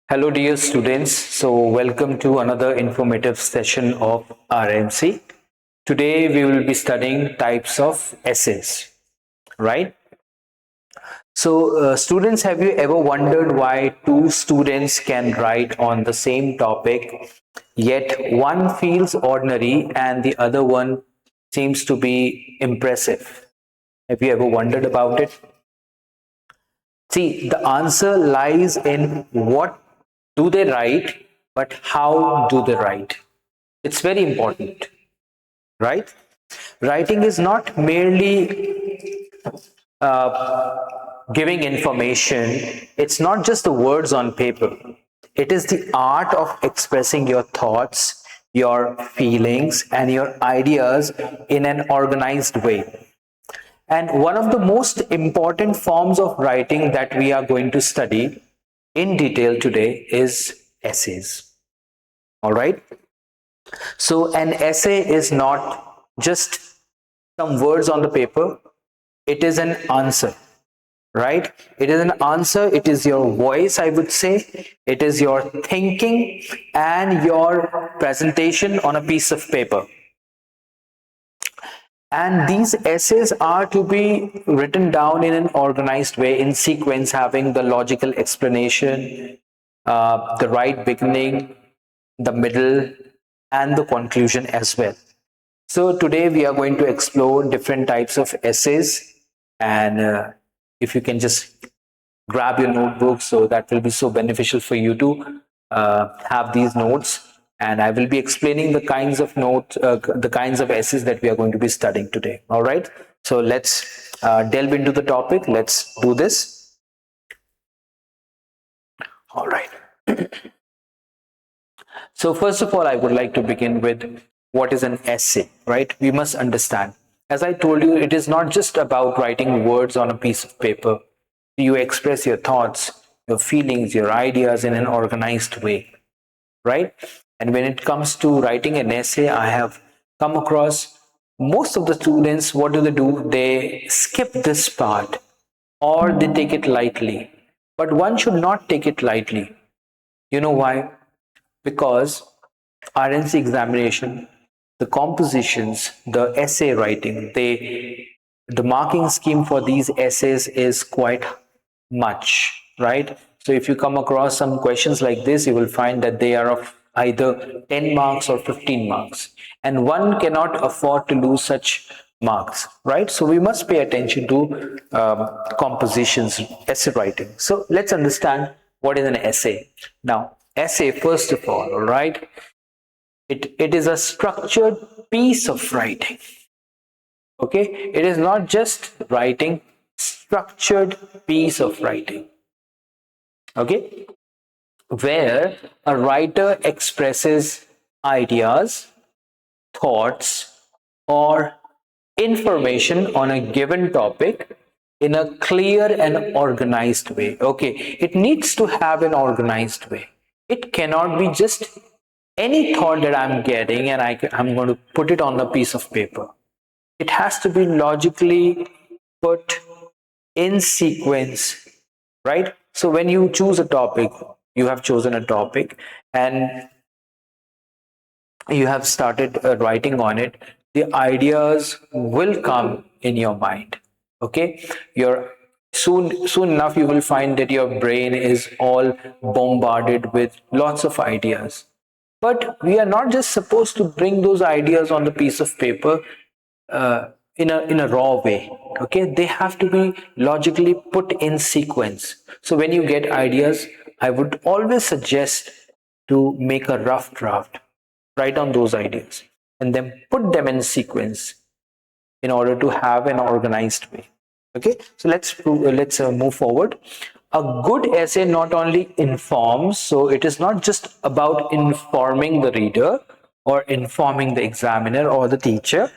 Hello, dear students. So, welcome to another informative session of RIMC. Today, we will be studying types of essays, right? So, students, have you ever wondered why two students can write on the same topic, yet one feels ordinary and the other one seems to be impressive? Have you ever wondered about it? See, the answer lies in what do they write, but how do they write? It's very important, right? Writing is not merely giving information, it's not just the words on paper. It is the art of expressing your thoughts, your feelings, and your ideas in an organized way. And one of the most important forms of writing that we are going to study in detail today is essays. All right. So, an essay is not just some words on the paper, it is an answer, right? It is an answer, it is your voice, I would say, it is your thinking and your presentation on a piece of paper. And these essays are to be written down in an organized way, in sequence, having the logical explanation, the right beginning, the middle, and the conclusion as well. So today we are going to explore different types of essays, and if you can just grab your notebook, so that will be so beneficial for you to have these notes. And I will be explaining the kinds of notes, the kinds of essays that we are going to be studying today. All right. So let's delve into the topic. Let's do this. All right. So first of all, I would like to begin with what is an essay, right? We must understand. As I told you, it is not just about writing words on a piece of paper. You express your thoughts, your feelings, your ideas in an organized way, right? And when it comes to writing an essay, I have come across most of the students, what do? They skip this part or they take it lightly. But one should not take it lightly. You know why? Because RNC examination, the compositions, the essay writing, the marking scheme for these essays is quite much, right? So if you come across some questions like this, you will find that they are of either 10 marks or 15 marks, and one cannot afford to lose such marks, right? So we must pay attention to compositions, essay writing. So let's understand what is an essay. Now, essay, first of all right, it is a structured piece of writing. Okay, it is not just writing, structured piece of writing. Okay, where a writer expresses ideas, thoughts, or information on a given topic in a clear and organized way. Okay, it needs to have an organized way. It cannot be just any thought that I'm getting and I'm going to put it on a piece of paper. It has to be logically put in sequence, right? So when you choose a topic, you have chosen a topic and you have started writing on it, the ideas will come in your mind. Okay, your soon enough you will find that your brain is all bombarded with lots of ideas, but we are not just supposed to bring those ideas on the piece of paper in a raw way. Okay, they have to be logically put in sequence. So when you get ideas, I would always suggest to make a rough draft, write on those ideas, and then put them in sequence in order to have an organized way. Okay, so let's move forward. A good essay not only informs, so it is not just about informing the reader or informing the examiner or the teacher,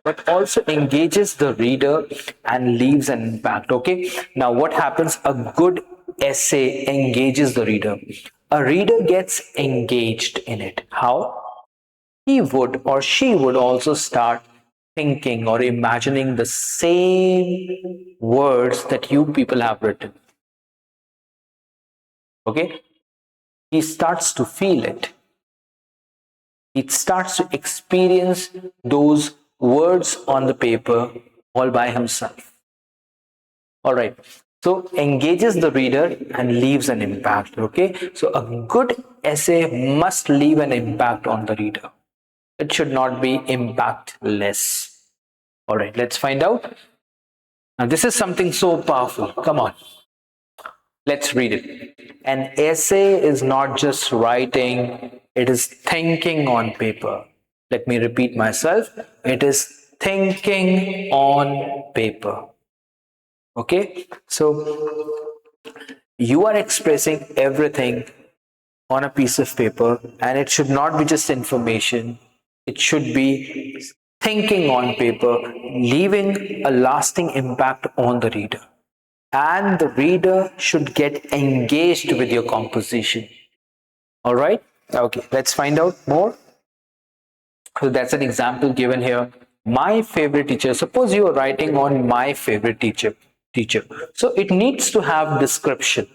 but also engages the reader and leaves an impact. Okay, now what happens? A good essay engages the reader. A reader gets engaged in it. How? He would or she would also start thinking or imagining the same words that you people have written. Okay, he starts to feel it. He starts to experience those words on the paper all by himself. All right. So engages the reader and leaves an impact. Okay. So a good essay must leave an impact on the reader. It should not be impactless. All right. Let's find out. Now, this is something so powerful. Come on. Let's read it. An essay is not just writing, it is thinking on paper. Let me repeat myself. It is thinking on paper. Okay, so you are expressing everything on a piece of paper, and it should not be just information, it should be thinking on paper, leaving a lasting impact on the reader. And the reader should get engaged with your composition. All right, okay, let's find out more. So that's an example given here. My favorite teacher. Suppose you are writing on my favorite teacher. So it needs to have description.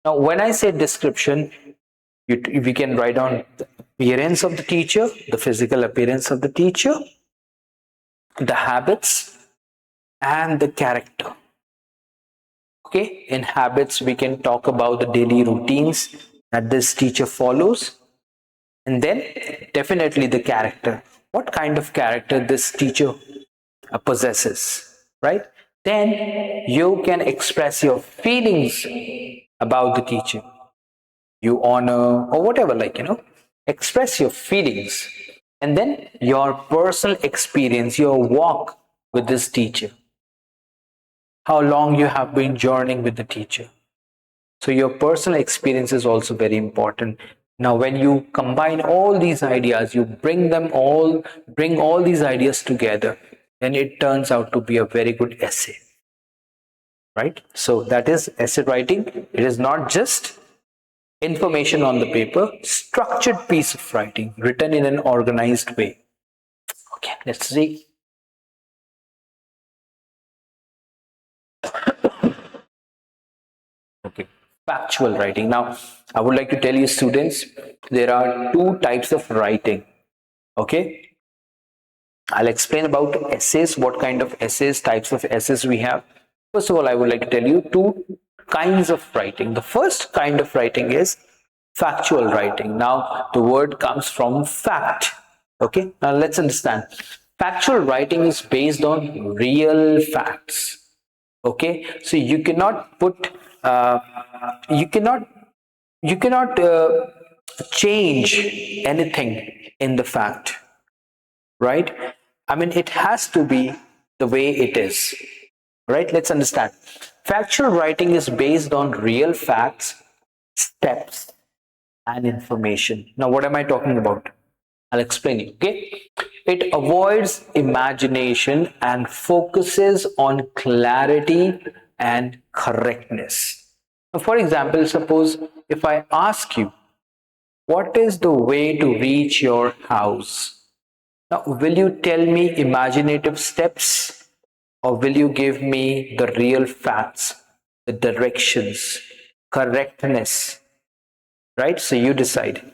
Now, when I say description, we can write down the appearance of the teacher, the physical appearance of the teacher, the habits, and the character. Okay, in habits, we can talk about the daily routines that this teacher follows. And then definitely the character. What kind of character this teacher possesses, right? Then you can express your feelings about the teacher. You honor or whatever, express your feelings. And then your personal experience, your walk with this teacher. How long you have been journeying with the teacher. So your personal experience is also very important. Now, when you combine all these ideas, you bring all these ideas together, then it turns out to be a very good essay, right? So that is essay writing. It is not just information on the paper, structured piece of writing written in an organized way. Okay, let's see. Okay, factual writing. Now, I would like to tell you students, there are two types of writing. Okay, I'll explain about essays, what kind of essays, types of essays we have. First of all, I would like to tell you two kinds of writing. The first kind of writing is factual writing. Now, the word comes from fact. Okay, now let's understand. Factual writing is based on real facts. Okay, so you cannot change anything in the fact, right? I mean, it has to be the way it is, right? Let's understand. Factual writing is based on real facts, steps, and information. Now, what am I talking about? I'll explain you. Okay, it avoids imagination and focuses on clarity and correctness. Now, for example, suppose if I ask you, what is the way to reach your house? Now, will you tell me imaginative steps, or will you give me the real facts, the directions, correctness, right? So you decide.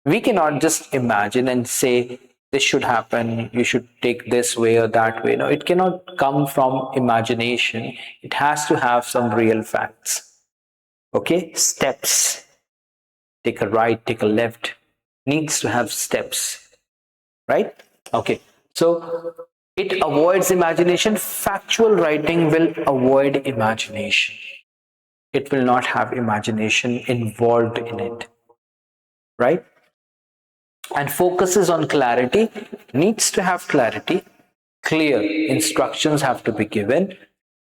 We cannot just imagine and say this should happen, you should take this way or that way. No, it cannot come from imagination. It has to have some real facts. Okay, steps. Take a right, take a left. Needs to have steps, right? Okay, so it avoids imagination. Factual writing will avoid imagination. It will not have imagination involved in it, right? And focuses on clarity. Needs to have clarity. Clear instructions have to be given,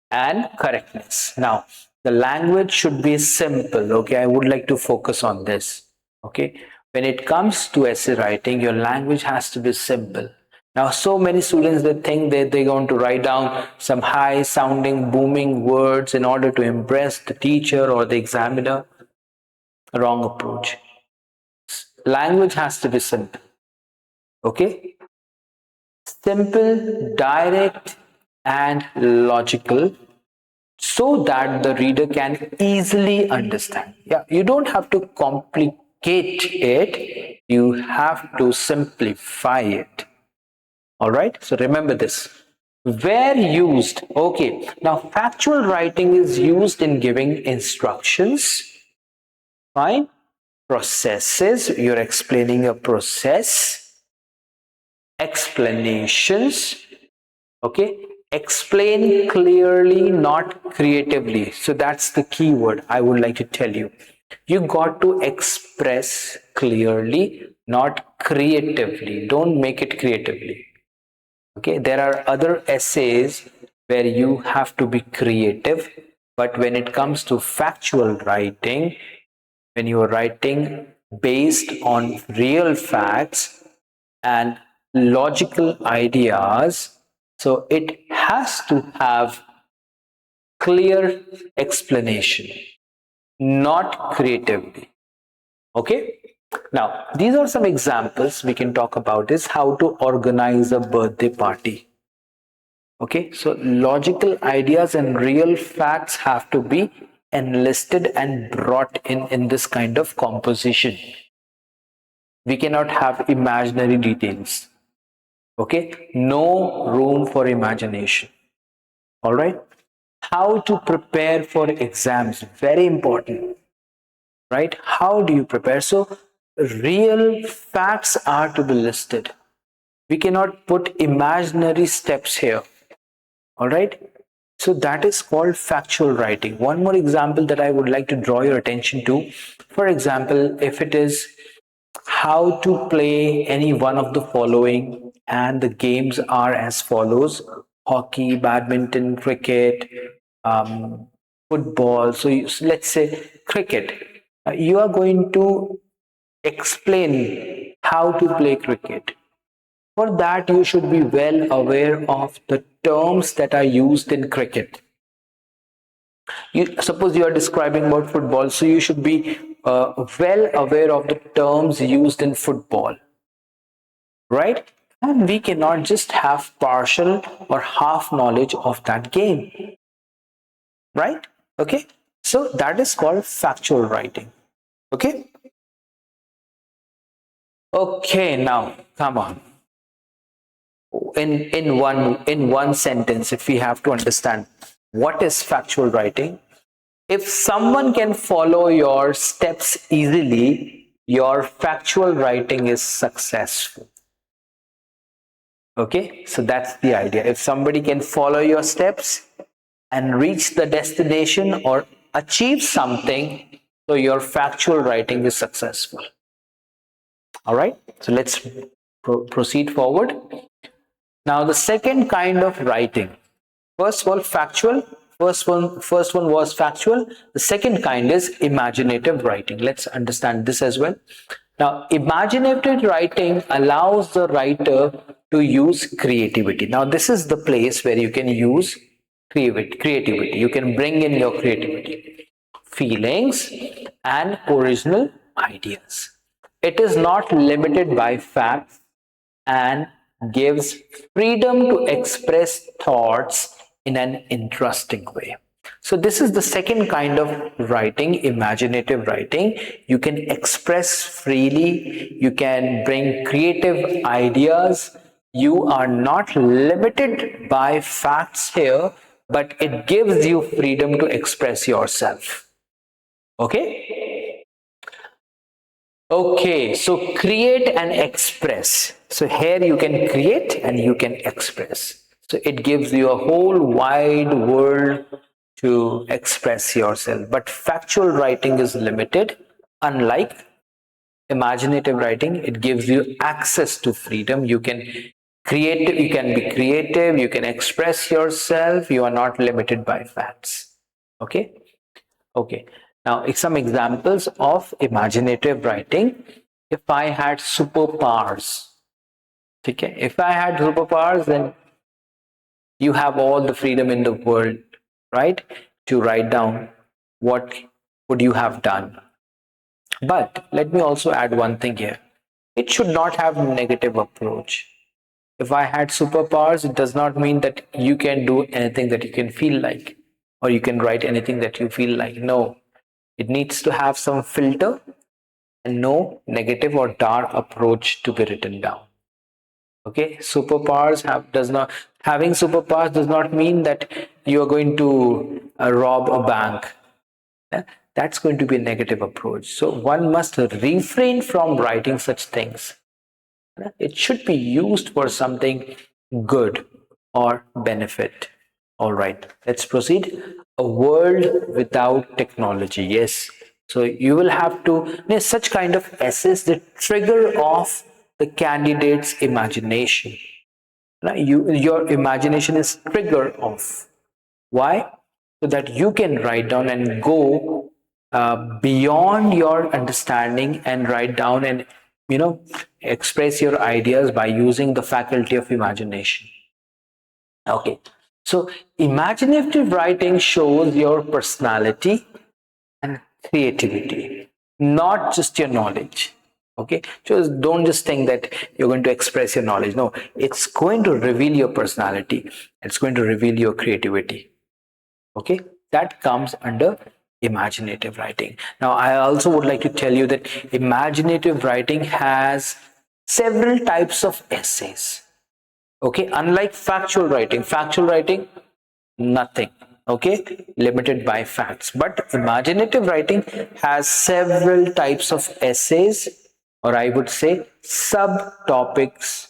and correctness. Now, the language should be simple. Okay, I would like to focus on this. Okay, when it comes to essay writing, your language has to be simple. Now, so many students, they think that they're going to write down some high sounding, booming words in order to impress the teacher or the examiner. Wrong approach. Language has to be simple. Okay, simple, direct, and logical. so that the reader can easily understand. Yeah, you don't have to complicate it, you have to simplify it. All right, so remember this. Where used, okay, now factual writing is used in giving instructions, fine, processes, you're explaining a process, explanations, okay, explain clearly, not creatively. So that's the key word I would like to tell you. You got to express clearly, not creatively. Don't make it creatively. Okay, there are other essays where you have to be creative, but when it comes to factual writing, when you are writing based on real facts and logical ideas, so it has to have clear explanation, not creatively. Okay, now these are some examples we can talk about is how to organize a birthday party. Okay, so logical ideas and real facts have to be enlisted and brought in this kind of composition. We cannot have imaginary details. Okay, no room for imagination. All right, how to prepare for exams, very important, right? How do you prepare? So real facts are to be listed. We cannot put imaginary steps here. All right, so that is called factual writing. One more example that I would like to draw your attention to, for example, if it is how to play any one of the following, and the games are as follows: hockey, badminton, cricket, football. So let's say cricket. You are going to explain how to play cricket. For that, you should be well aware of the terms that are used in cricket. Suppose you are describing about football, so you should be well aware of the terms used in football, right? And we cannot just have partial or half knowledge of that game, right? Okay, so that is called factual writing. Okay, okay, now come on. In one sentence, if we have to understand what is factual writing, if someone can follow your steps easily, your factual writing is successful. Okay, so that's the idea. If somebody can follow your steps and reach the destination or achieve something, so your factual writing is successful. All right, so let's proceed forward. Now the second kind of writing, first of all factual, first one was factual, the second kind is imaginative writing. Let's understand this as well. Now imaginative writing allows the writer to use creativity. Now this is the place where you can use creativity. You can bring in your creativity, feelings and original ideas. It is not limited by facts and gives freedom to express thoughts in an interesting way. So this is the second kind of writing, imaginative writing. You can express freely, you can bring creative ideas. You are not limited by facts here, but it gives you freedom to express yourself. Okay? Okay, so create and express. So here you can create and you can express. So it gives you a whole wide world to express yourself. But factual writing is limited. Unlike imaginative writing, it gives you access to freedom. You can create, you can be creative, you can express yourself. You are not limited by facts. Okay? Okay. Now, some examples of imaginative writing. If I had superpowers, okay, if I had superpowers, then you have all the freedom in the world, right, to write down what would you have done. But let me also add one thing here. It should not have a negative approach. If I had superpowers, it does not mean that you can do anything that you can feel like. or you can write anything that you feel like. No, it needs to have some filter and no negative or dark approach to be written down. Okay, superpowers does not having superpowers does not mean that you are going to rob a bank. Yeah, that's going to be a negative approach. So one must refrain from writing such things. It should be used for something good or benefit. All right, let's proceed. A world without technology. Yes. So you will have to such kind of essays that trigger off the candidate's imagination. Your imagination is triggered off. Why? So that you can write down and go beyond your understanding and write down and express your ideas by using the faculty of imagination. Okay, so imaginative writing shows your personality and creativity, not just your knowledge. Okay, just don't just think that you're going to express your knowledge. No, it's going to reveal your personality, it's going to reveal your creativity. Okay, that comes under imaginative writing. Now I also would like to tell you that imaginative writing has several types of essays. Okay, unlike factual writing nothing, okay, limited by facts, but imaginative writing has several types of essays, or I would say subtopics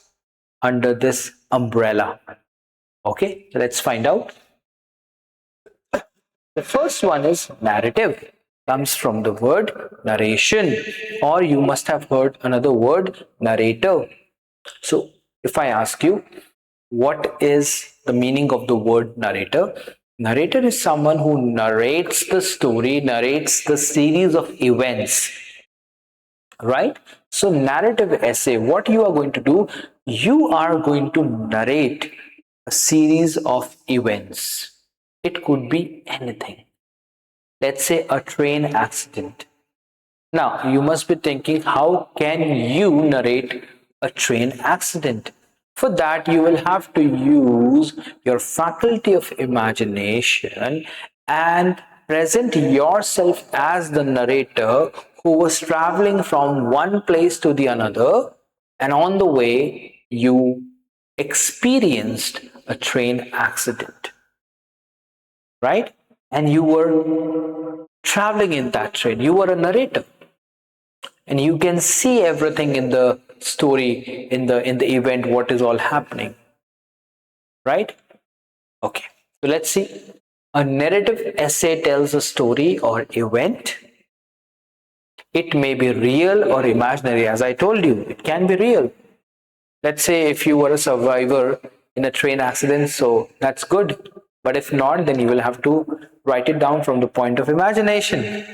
under this umbrella. Okay, let's find out. The first one is narrative, comes from the word narration, or you must have heard another word, narrator. So if I ask you, what is the meaning of the word narrator? Narrator is someone who narrates the story, narrates the series of events, right? So narrative essay, what you are going to do, you are going to narrate a series of events. It could be anything. Let's say a train accident. Now, you must be thinking, how can you narrate a train accident? For that, you will have to use your faculty of imagination and present yourself as the narrator who was traveling from one place to the another, and on the way, you experienced a train accident, right? And you were traveling in that train, you were a narrator, and you can see everything in the story, in the event, what is all happening, right? Okay, so let's see. A narrative essay tells a story or event. It may be real or imaginary. As I told you, it can be real. Let's say if you were a survivor in a train accident, so that's good, but if not, then you will have to write it down from the point of imagination,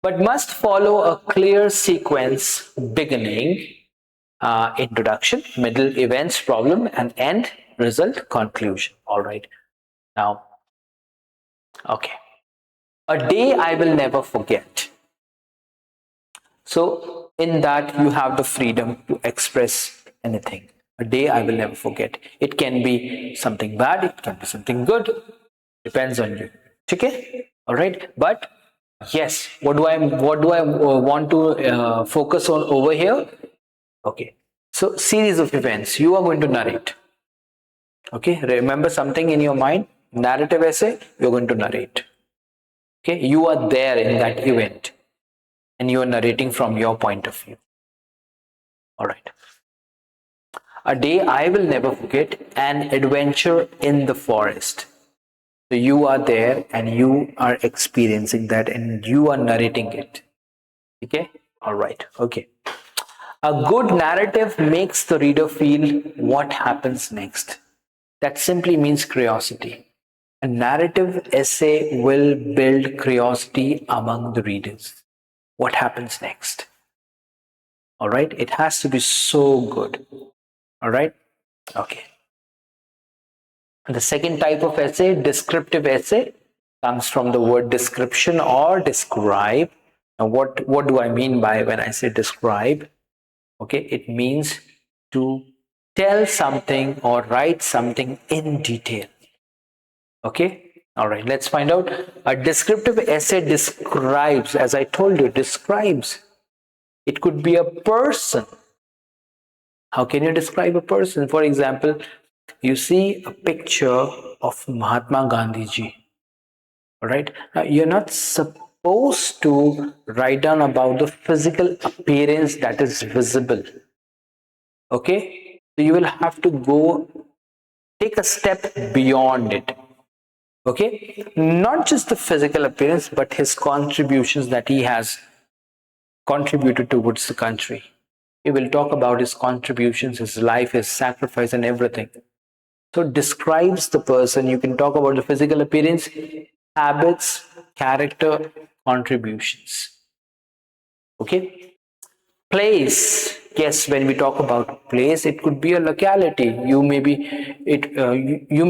but must follow a clear sequence: beginning, introduction, middle, events, problem, and end, result, conclusion. All right. Now, okay. A day I will never forget. So, in that, you have the freedom to express anything. A day I will never forget. It can be something bad, it can be something good. Depends on you. Okay? All right. But yes, what do I want to focus on over here? Okay, so series of events you are going to narrate. Okay, remember something in your mind. Narrative essay, you're going to narrate. Okay, you are there in that event and you are narrating from your point of view. All right. A day I will never forget, an adventure in the forest. So you are there and you are experiencing that and you are narrating it. Okay, all right. Okay. A good narrative makes the reader feel what happens next. That simply means curiosity. A narrative essay will build curiosity among the readers. What happens next? All right, it has to be so good. All right, okay. The second type of essay, descriptive essay, comes from the word description or describe. Now, what do I mean by when I say describe? Okay, it means to tell something or write something in detail. Okay, All right, let's find out. A descriptive essay describes, as I told you, describes. It could be a person. How can you describe a person? For example, you see a picture of Mahatma Gandhi ji. All right. Now, you're not supposed to write down about the physical appearance that is visible. Okay. So you will have to go take a step beyond it. Okay. Not just the physical appearance, but his contributions that he has contributed towards the country. He will talk about his contributions, his life, his sacrifice, and everything. So it describes the person. You can talk about the physical appearance, habits, character, contributions. Okay. Place. Yes, when we talk about place, it could be a locality. You may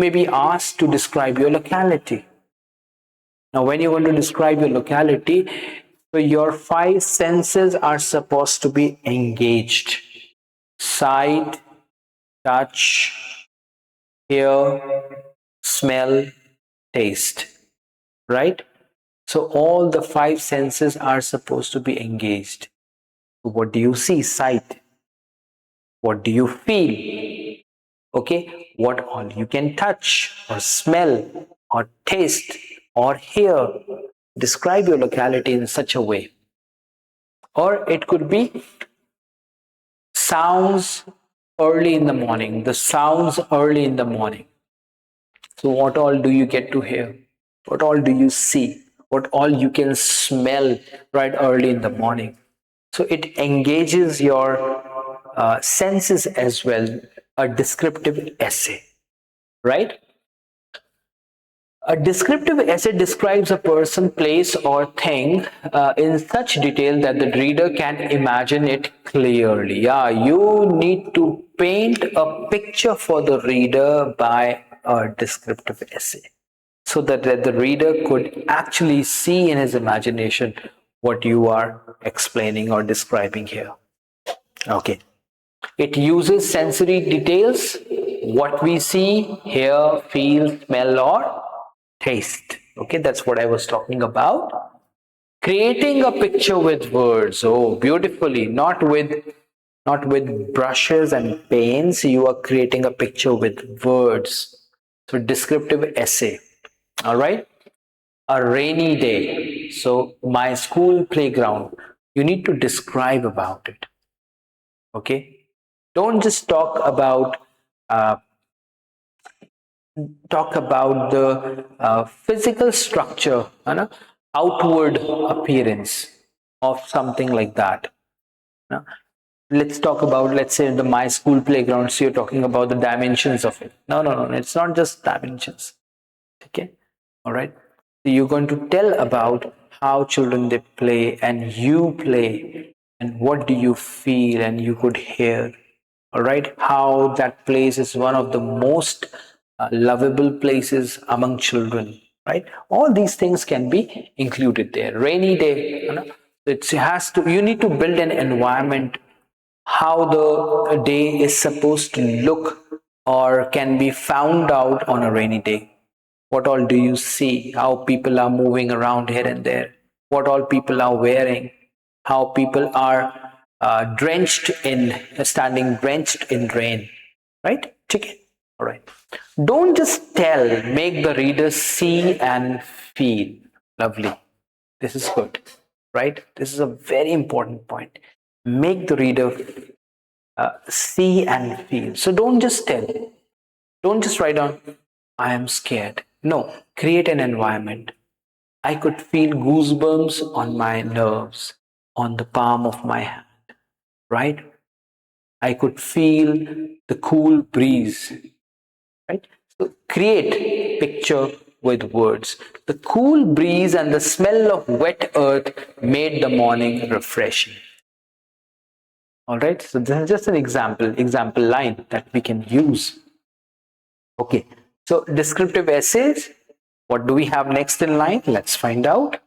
be asked to describe your locality. Now, when you want to describe your locality, so your five senses are supposed to be engaged: sight, touch, hear, smell, taste. Right? So all the five senses are supposed to be engaged. What do you see? Sight. What do you feel? Okay, what all you can touch or smell or taste or hear. Describe your locality in such a way. Or it could be sounds early in the morning, the sounds early in the morning. So what all do you get to hear? What all do you see? What all you can smell right early in the morning? So it engages your senses as well. A descriptive essay, right? A descriptive essay describes a person, place, or thing in such detail that the reader can imagine it clearly. Yeah, you need to paint a picture for the reader by a descriptive essay, so that the reader could actually see in his imagination what you are explaining or describing here. Okay. It uses sensory details, what we see, hear, feel, smell, or taste. Okay, that's what I was talking about. Creating a picture with words. Oh, beautifully. Not with brushes and paints. You are creating a picture with words. So descriptive essay. All right. A rainy day. So my school playground. You need to describe about it. Okay. Don't just uh, talk about the physical structure, outward appearance of something like that. Let's talk about, let's say, the my school playground. So you're talking about the dimensions of it. No, no, no. It's not just dimensions. Okay. All right. So you're going to tell about how children they play and you play and what do you feel and you could hear. All right. How that place is one of the most lovable places among children. Right. All these things can be included there. Rainy day. It has to. You need to build an environment how the day is supposed to look or can be found out on a rainy day. What all do you see? How people are moving around here and there? What all people are wearing? How people are standing drenched in rain, right? Chicken. All right. Don't just tell, make the reader see and feel. Lovely. This is good, right? This is a very important point. Make the reader see and feel. So don't just tell. Don't just write down, I am scared. No, create an environment. I could feel goosebumps on my nerves, on the palm of my hand, right? I could feel the cool breeze, right? So create picture with words. The cool breeze and the smell of wet earth made the morning refreshing. All right, so this is just an example line that we can use. Okay, so descriptive essays. What do we have next in line? Let's find out.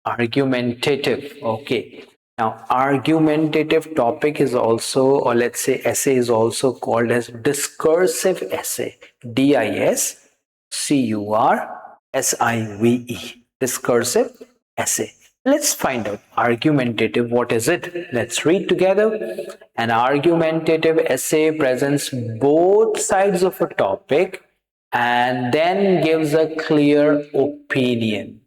Argumentative. Okay, now argumentative topic is also, or let's say essay is also called as discursive essay. DISCUR SIVE, discursive essay. Let's find out argumentative. What is it? Let's read together. An argumentative essay presents both sides of a topic and then gives a clear opinion.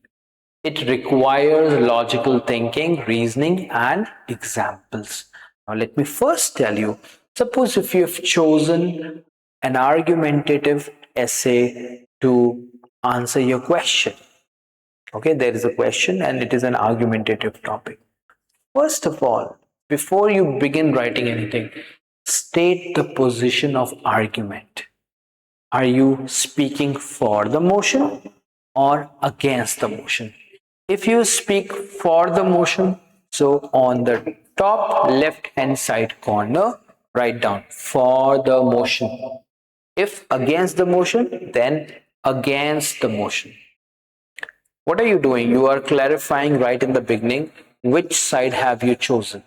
It requires logical thinking, reasoning, and examples. Now, let me first tell you, suppose if you have chosen an argumentative essay to answer your question. Okay, there is a question and it is an argumentative topic. First of all, before you begin writing anything, state the position of argument. Are you speaking for the motion or against the motion? If you speak for the motion, so on the top left hand side corner, write down for the motion. If against the motion, then against the motion. What are you doing? You are clarifying right in the beginning which side have you chosen.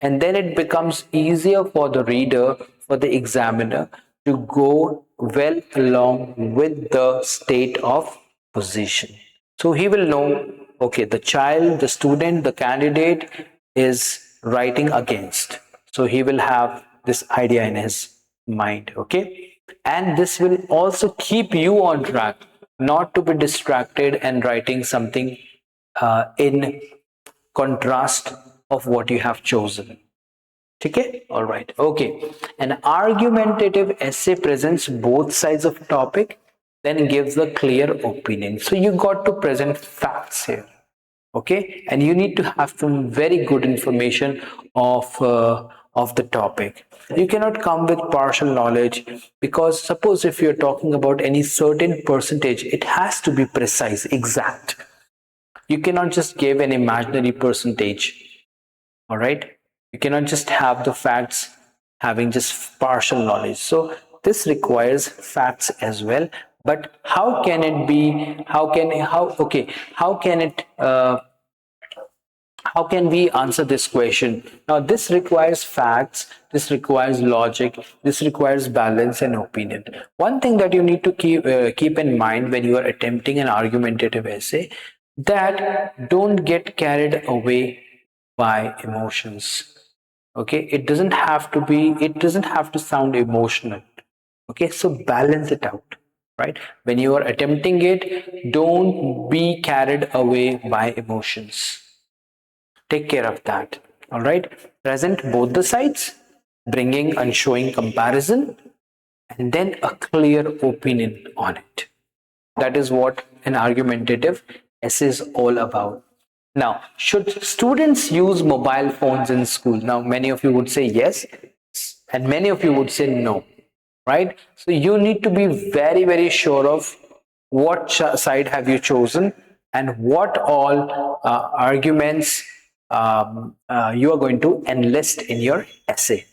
And then it becomes easier for the reader, for the examiner to go well along with the state of position. So he will know, okay, the child, the student, the candidate is writing against. So he will have this idea in his mind, okay? And this will also keep you on track, not to be distracted and writing something in contrast of what you have chosen. Okay, all right, okay. An argumentative essay presents both sides of a topic, then gives a clear opinion. So you got to present facts here, okay, and you need to have some very good information of the topic. You cannot come with partial knowledge, because suppose if you're talking about any certain percentage, it has to be precise, exact. You cannot just give an imaginary percentage. All right, you cannot just have the facts having just partial knowledge. So this requires facts as well. But how can it be? How can we answer this question? Now, this requires facts, this requires logic, this requires balance and opinion. One thing that you need to keep in mind when you are attempting an argumentative essay, that don't get carried away by emotions. Okay, it doesn't have to sound emotional. Okay, so balance it out, right? When you are attempting it, don't be carried away by emotions. Take care of that. All right, present both the sides, bringing and showing comparison, and then a clear opinion on it. That is what an argumentative essay is all about. Now, should students use mobile phones in school? Now, many of you would say yes, and many of you would say no, right? So you need to be very, very sure of what side have you chosen and what all arguments you are going to enlist in your essay.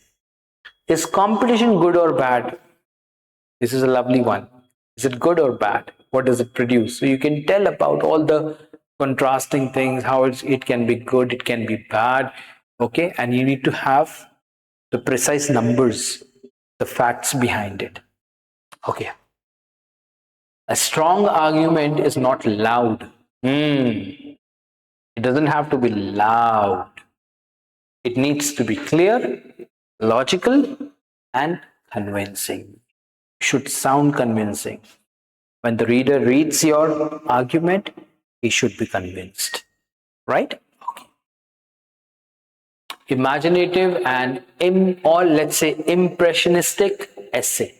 Is competition good or bad? This is a lovely one. Is it good or bad? What does it produce? So you can tell about all the contrasting things, how it can be good, it can be bad, okay? And you need to have the precise numbers, the facts behind it, okay? A strong argument is not loud. It doesn't have to be loud. It needs to be clear, logical, and convincing. It should sound convincing. When the reader reads your argument, he should be convinced, right? Okay. Imaginative and or let's say impressionistic essay.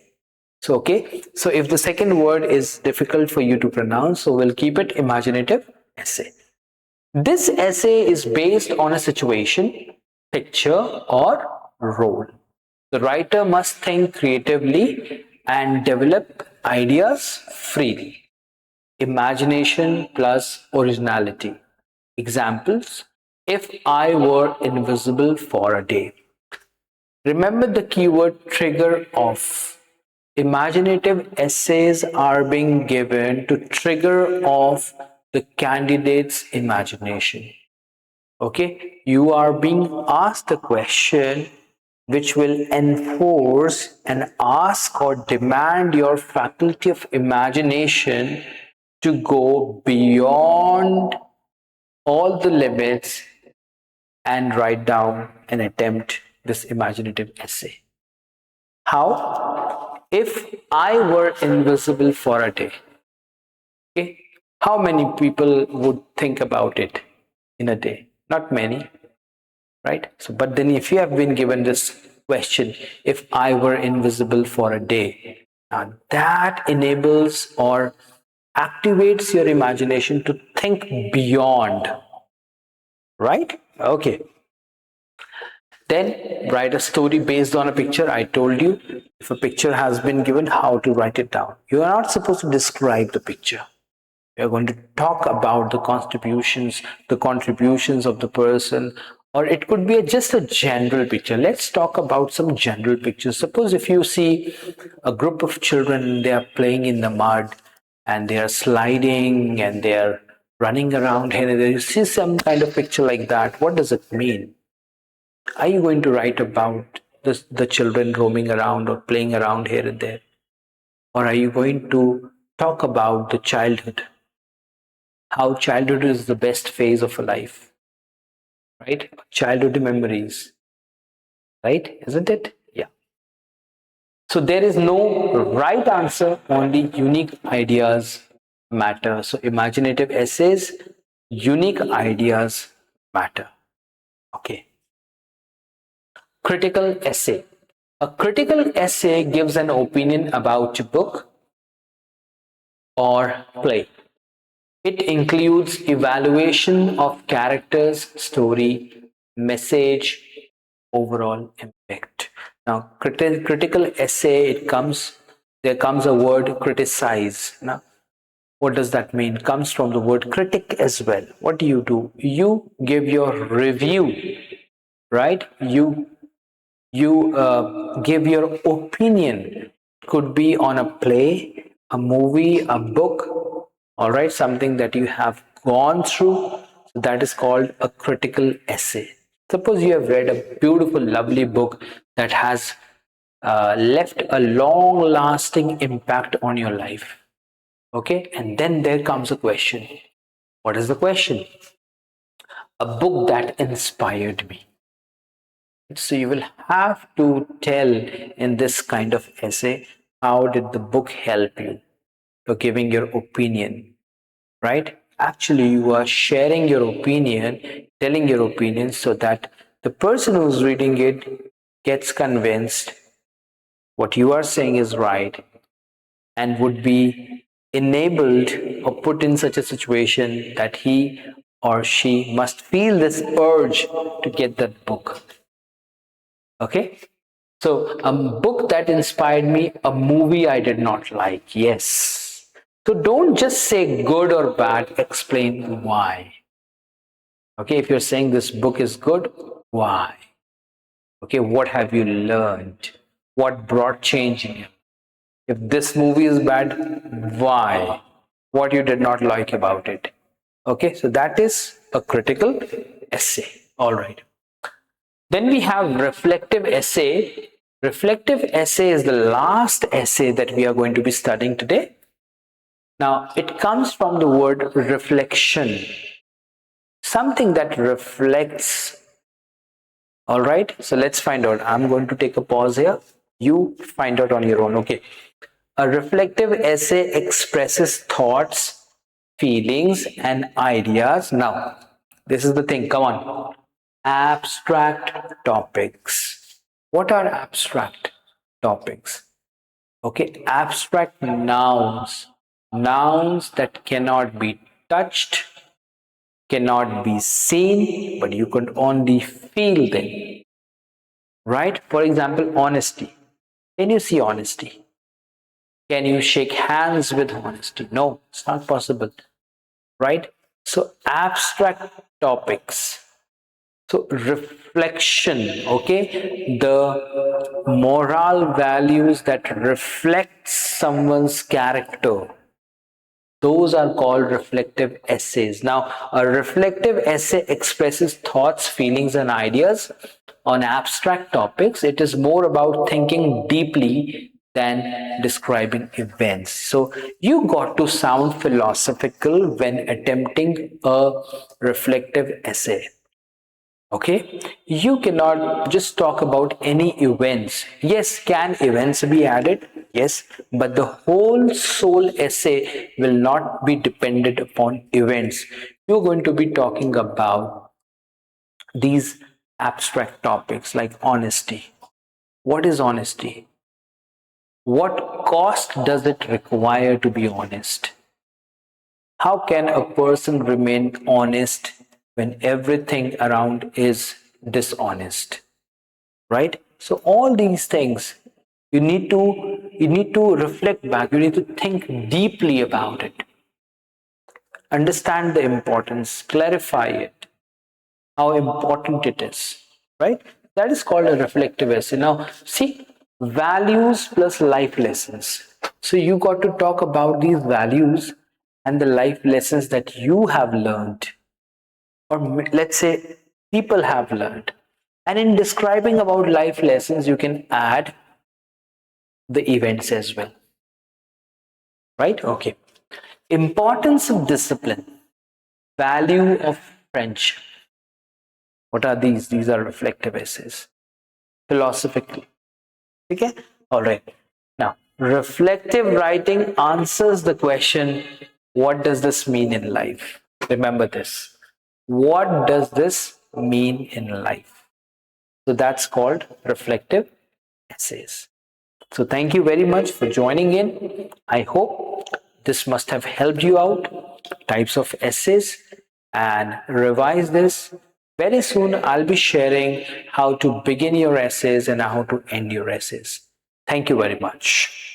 So, okay, so if the second word is difficult for you to pronounce, so we'll keep it imaginative essay. This essay is based on a situation, picture, or role. The writer must think creatively and develop ideas freely. Imagination plus originality. Examples: if I were invisible for a day. Remember the keyword trigger off. Imaginative essays are being given to trigger off the candidate's imagination. Okay, you are being asked a question which will enforce and ask or demand your faculty of imagination to go beyond all the limits and write down and attempt this imaginative essay. How? If I were invisible for a day, okay, how many people would think about it in a day? Not many, right? So, but then if you have been given this question, if I were invisible for a day, now that enables or activates your imagination to think beyond, right? Okay. Then write a story based on a picture. I told you, if a picture has been given, how to write it down. You are not supposed to describe the picture. We are going to talk about the contributions of the person, or it could be just a general picture. Let's talk about some general pictures. Suppose if you see a group of children, they are playing in the mud and they are sliding and they are running around here and there. You see some kind of picture like that. What does it mean? Are you going to write about the children roaming around or playing around here and there? Or are you going to talk about the childhood? How childhood is the best phase of a life, right? Childhood memories, right? Isn't it? Yeah. So there is no right answer, only unique ideas matter. So imaginative essays, unique ideas matter. Okay. Critical essay. A critical essay gives an opinion about a book or play. It includes evaluation of characters, story, message, overall impact. Now, critical essay, there comes a word criticize. Now, what does that mean? It comes from the word critic as well. What do? You give your review, right? You give your opinion. Could be on a play, a movie, a book, all right, something that you have gone through. So that is called a critical essay. Suppose you have read a beautiful, lovely book that has left a long lasting impact on your life. Okay, and then there comes a question. What is the question? A book that inspired me. So you will have to tell in this kind of essay, how did the book help you? You're giving your opinion, right? Actually, you are sharing your opinion, telling your opinion so that the person who's reading it gets convinced what you are saying is right and would be enabled or put in such a situation that he or she must feel this urge to get that book. Okay, so a book that inspired me, a movie I did not like. Yes. So don't just say good or bad, explain why. Okay, if you're saying this book is good, why? Okay, what have you learned? What brought change in you? If this movie is bad, why? What you did not like about it? Okay, so that is a critical essay. All right. Then we have reflective essay. Reflective essay is the last essay that we are going to be studying today. Now, it comes from the word reflection, something that reflects. All right, so let's find out. I'm going to take a pause here. You find out on your own. Okay. A reflective essay expresses thoughts, feelings, and ideas. Now, this is the thing. Come on. Abstract topics. What are abstract topics? Okay, abstract nouns. Nouns that cannot be touched, cannot be seen, but you can only feel them. Right? For example, honesty. Can you see honesty? Can you shake hands with honesty? No, it's not possible. Right? So, abstract topics. So reflection, okay, the moral values that reflect someone's character, those are called reflective essays. Now, a reflective essay expresses thoughts, feelings, and ideas on abstract topics. It is more about thinking deeply than describing events. So you got to sound philosophical when attempting a reflective essay. Okay, you cannot just talk about any events. Yes, can events be added? Yes, but the whole soul essay will not be dependent upon events. You're going to be talking about these abstract topics like honesty. What is honesty? What cost does it require to be honest? How can a person remain honest when everything around is dishonest? Right? So all these things you need to reflect back, you need to think deeply about it, understand the importance, clarify it, how important it is, right? That is called a reflective essay. Now, see, values plus life lessons. So you got to talk about these values and the life lessons that you have learned, or let's say people have learned. And in describing about life lessons, you can add the events as well, right? Okay. Importance of discipline, value of friendship. What are these? These are reflective essays. Philosophically. Okay? All right. Now, reflective writing answers the question, what does this mean in life? Remember this. What does this mean in life? So that's called reflective essays. So thank you very much for joining in. I hope this must have helped you out. Types of essays, and revise this. Very soon I'll be sharing how to begin your essays and how to end your essays. Thank you very much.